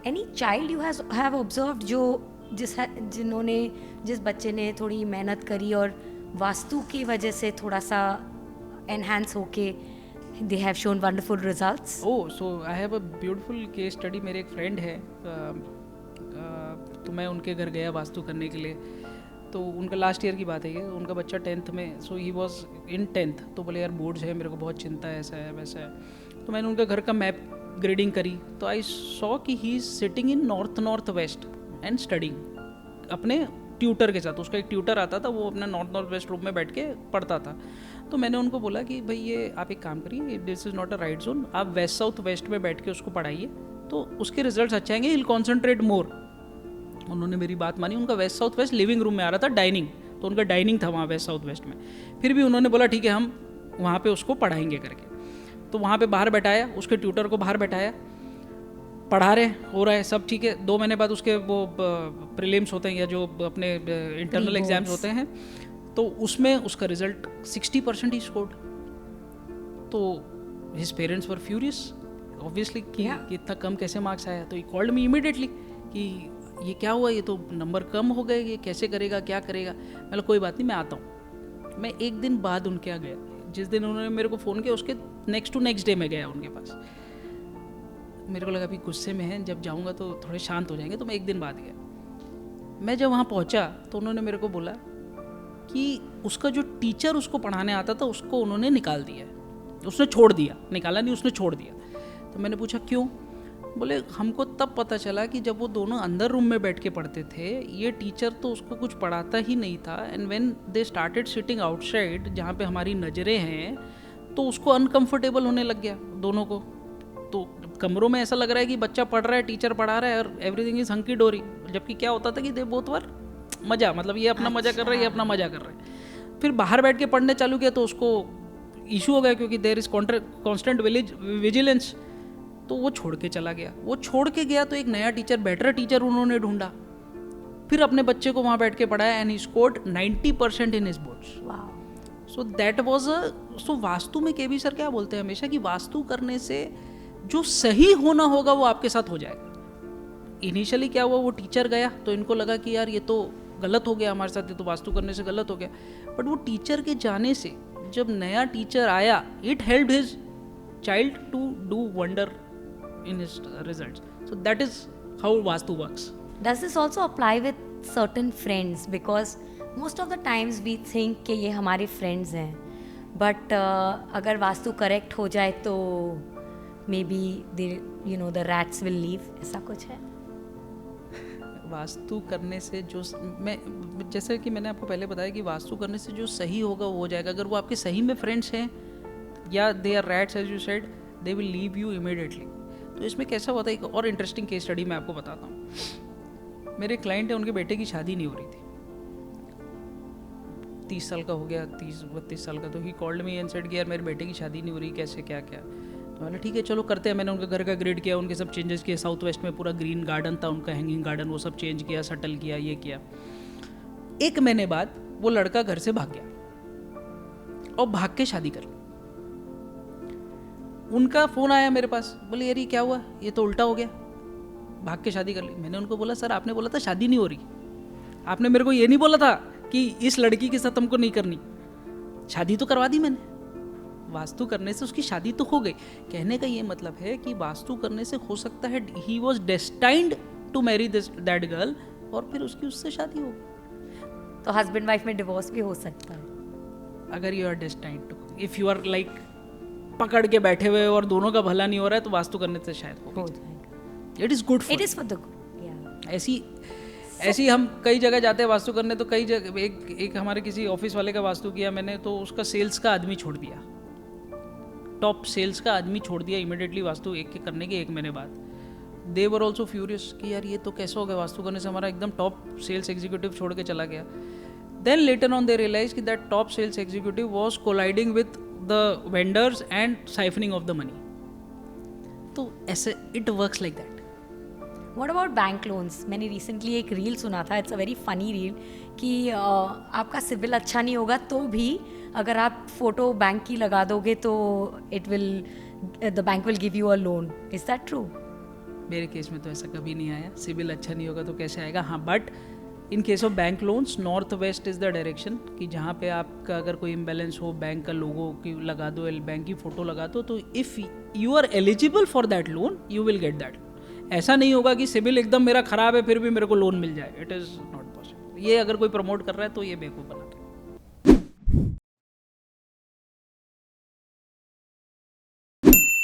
Any child you have observed जो जिस बच्चे ने थोड़ी मेहनत करी और वास्तु की वजह से थोड़ा सा एनहांस होके they have shown wonderful results? Oh, so I have a beautiful case study. मेरे एक फ्रेंड है, तो मैं उनके घर गया वास्तु करने के लिए. तो उनका लास्ट ईयर की बात है ये, उनका बच्चा 10th में, सो ही वॉज इन 10th. तो बोले यार बोर्ड्स है, मेरे को बहुत चिंता है, ऐसा है वैसा है. तो मैंने उनका घर का मैप ग्रेडिंग करी, तो आई सॉ कि he is sitting in north west and studying अपने ट्यूटर के साथ. उसका एक ट्यूटर आता था, वो अपना नॉर्थ वेस्ट रूम में बैठ के पढ़ता था. तो मैंने उनको बोला कि भाई ये आप एक काम करिए, this is not a right zone, आप वेस्ट साउथ वेस्ट में बैठ के उसको पढ़ाइए तो उसके रिजल्ट्स अच्छे आएंगे, विल कॉन्सेंट्रेट मोर. उन्होंने मेरी बात मानी. उनका west south west living room में आ रहा था, डाइनिंग, तो उनका डाइनिंग था वहाँ वेस्ट साउथ वेस्ट में. फिर भी उन्होंने बोला ठीक है हम वहाँ पे उसको पढ़ाएंगे करके. तो वहाँ पे बाहर बैठाया, उसके ट्यूटर को बाहर बैठाया, पढ़ा रहे, हो रहा है सब ठीक है. 2 महीने बाद उसके वो प्रीलिम्स होते हैं या जो अपने इंटरनल एग्जाम्स होते हैं, तो उसमें उसका रिजल्ट 60% ही स्कोर्ड. तो his parents were furious obviously कि इतना कम कैसे मार्क्स आया. तो ही कॉल्ड मी इमीडिएटली कि ये क्या हुआ, ये तो नंबर कम हो गए, ये कैसे करेगा, क्या करेगा. मतलब कोई बात नहीं, मैं आता हूँ. मैं एक दिन बाद उनके यहाँ गया. जिस दिन उन्होंने मेरे को फ़ोन किया उसके नेक्स्ट डे मैं गया उनके पास. मेरे को लगा अभी गुस्से में है, जब जाऊँगा तो थोड़े शांत हो जाएंगे, तो मैं एक दिन बाद गया. मैं जब वहाँ पहुँचा तो उन्होंने मेरे को बोला कि उसका जो टीचर उसको पढ़ाने आता था उसको उन्होंने निकाल दिया, उसने छोड़ दिया. निकाला नहीं, उसने छोड़ दिया. तो मैंने पूछा क्यों. बोले हमको तब पता चला कि जब वो दोनों अंदर रूम में बैठ के पढ़ते थे, ये टीचर तो उसको कुछ पढ़ाता ही नहीं था. And when they started sitting outside जहाँ पे हमारी नज़रें हैं, तो उसको अनकंफर्टेबल होने लग गया दोनों को. तो कमरों में ऐसा लग रहा है कि बच्चा पढ़ रहा है, टीचर पढ़ा रहा है और एवरीथिंग इज हंकी डोरी. जबकि क्या होता था कि दे बोथ वर मज़ा, मतलब ये अपना मज़ा कर रहा है, ये अपना मज़ा कर रहा है. फिर बाहर बैठ के पढ़ने चालू किया तो उसको इशू हो गया, क्योंकि देयर इज कॉन्स्टेंट विजिलेंस. तो वो छोड़ के चला गया. वो छोड़ के गया तो एक नया टीचर, बेटर टीचर उन्होंने ढूंढा, फिर अपने बच्चे को वहाँ बैठ के पढ़ाया and he scored 90% in his boards. So that was so vastu में केबी सर क्या बोलते हैं हमेशा कि वास्तु करने से जो सही होना होगा वो आपके साथ हो जाएगा. इनिशियली क्या हुआ, वो टीचर गया तो इनको लगा कि यार ये तो गलत हो गया हमारे साथ, ये तो वास्तु करने से गलत हो गया. बट वो टीचर के जाने से जब नया टीचर आया, it helped his child to do wonder in his results. So that is how Vastu works. Does this also apply with certain friends? Because most of the times we think कि ये हमारे friends हैं, but अगर vastu correct हो जाए तो maybe the rats will leave, ऐसा कुछ है? वास्तु करने से जो मैं जैसे कि मैंने आपको पहले बताया कि वास्तु करने से जो सही होगा वो हो जाएगा. अगर वो आपके सही में फ्रेंड्स हैं या they are rats as you said, they will leave you immediately. तो इसमें कैसा हुआ था, एक और इंटरेस्टिंग केस स्टडी मैं आपको बताता हूँ. मेरे क्लाइंट है, उनके बेटे की शादी नहीं हो रही थी. 30 साल का हो गया, 30-32 साल का. तो he called me and said कि यार मेरे बेटे की शादी नहीं हो रही, कैसे क्या क्या. तो मैंने ठीक है चलो करते हैं. मैंने उनके घर का ग्रेड किया, उनके सब चेंजेस किए. साउथ वेस्ट में पूरा ग्रीन गार्डन था उनका, हैंगिंग गार्डन, वो सब चेंज किया, सटल किया, ये किया. 1 महीने बाद वो लड़का घर से भाग गया और भाग के शादी कर ली. उनका फ़ोन आया मेरे पास, बोले यार ये क्या हुआ, ये तो उल्टा हो गया, भाग के शादी कर ली. मैंने उनको बोला सर आपने बोला था शादी नहीं हो रही, आपने मेरे को ये नहीं बोला था कि इस लड़की के साथ हमको नहीं करनी. शादी तो करवा दी मैंने. वास्तु करने से उसकी शादी तो हो गई. कहने का ये मतलब है कि वास्तु करने से हो सकता है he was destined to marry that girl और फिर उसकी उससे शादी हो गई. तो हस्बैंड वाइफ में डिवोर्स भी हो सकता है अगर you are destined to. If you are like पकड़ के बैठे हुए और दोनों का भला नहीं हो रहा है तो वास्तु करने से शायद हो जाएगा. It is good for, it is for the good. ऐसी हम कई जगह जाते हैं वास्तु करने, तो कई जगह एक हमारे किसी ऑफिस वाले का वास्तु किया मैंने, तो उसका सेल्स का आदमी छोड़ दिया, टॉप सेल्स का आदमी छोड़ दिया इमीडिएटली वास्तु एक के करने के 1 महीने बाद. दे वर ऑल्सो फ्यूरियस कि यार ये तो कैसे हो गया, वास्तु करने से हमारा एकदम टॉप सेल्स एग्जीक्यूटिव छोड़ के चला गया. Then later on they realize कि that top sales executive was colluding with the vendors and siphoning of the money. तो ऐसे it works like that. What about bank loans? मैंने recently एक reel सुना था, it's a very funny reel, कि आपका civil अच्छा नहीं होगा तो भी अगर आप फोटो बैंक की लगा दोगे तो the bank will give you a loan. Is that true? मेरे केस में तो ऐसा कभी नहीं आया, सिविल अच्छा नहीं होगा तो कैसे आएगा। हाँ, but in case of bank loans north west is the direction कि जहाँ पे आपका अगर कोई इम्बैलेंस हो, बैंक का लोगो की लगा दो, बैंक की फ़ोटो लगा दो, तो if you are eligible for that loan you will get that. ऐसा नहीं होगा कि सिविल एकदम मेरा ख़राब है फिर भी मेरे को लोन मिल जाए, इट इज़ नॉट पॉसिबल। ये अगर कोई प्रमोट कर रहा है तो ये बेवकूफ़ बना।